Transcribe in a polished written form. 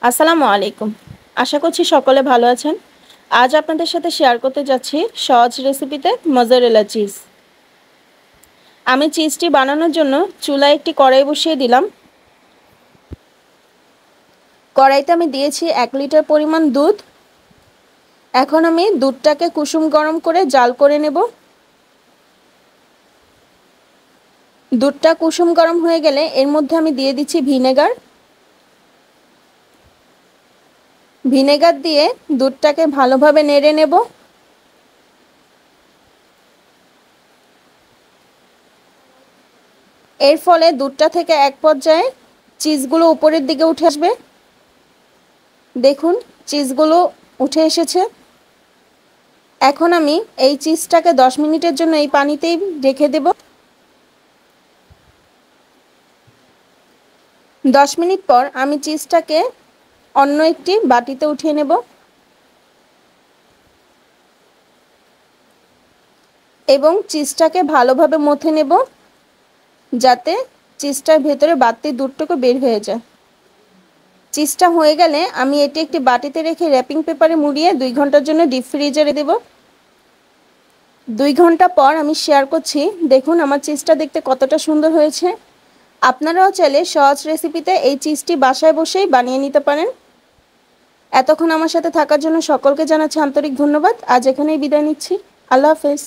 আসসালামু আলাইকুম। আশা করছি সকলে ভালো আছেন। আজ আপনাদের সাথে শেয়ার করতে যাচ্ছি সহজ রেসিপিতে মজারেলা চিজ। আমি চিজটি বানানোর জন্য চুলায় একটি কড়াই বসিয়ে দিলাম। কড়াইতে আমি দিয়েছি 1 লিটার পরিমাণ দুধ। এখন আমি দুধটাকে কুসুম গরম করে জাল করে নেব। দুধটা কুসুম গরম হয়ে গেলে এর মধ্যে আমি দিয়ে দিচ্ছি ভিনেগার। ভিনেগার দিয়ে দুধটাকে ভালোভাবে নেড়ে নেব। এর ফলে দুধটা থেকে এক পর্যায়ে চিজগুলো উপরের দিকে উঠে আসবে। দেখুন চিজগুলো উঠে এসেছে। এখন আমি এই চিজটাকে 10 মিনিটের জন্য এই পানিতেই রেখে দেব। 10 মিনিট পর আমি চিজটাকে অন্য একটি বাটিতে উঠিয়ে নেব এবং চিজটাকে ভালোভাবে মথে নেব যাতে চিজটার ভেতরে বাড়তি দুধটুকু বের হয়ে যায়। চিজটা হয়ে গেলে আমি এটি একটি বাটিতে রেখে র্যাপিং পেপারে মুড়িয়ে 2 ঘন্টার জন্য ডিপ ফ্রিজারে দেব। 2 ঘন্টা পর আমি শেয়ার করছি। দেখুন আমার চিজটা দেখতে কতটা সুন্দর হয়েছে। আপনারাও চাইলে সহজ রেসিপিতে এই চিজটি বাসায় বসেই বানিয়ে নিতে পারেন। এতক্ষণ আমার সাথে থাকার জন্য সকলকে জানাচ্ছি আন্তরিক ধন্যবাদ। আজ এখানেই বিদায় নিচ্ছি। আল্লাহ হাফেজ।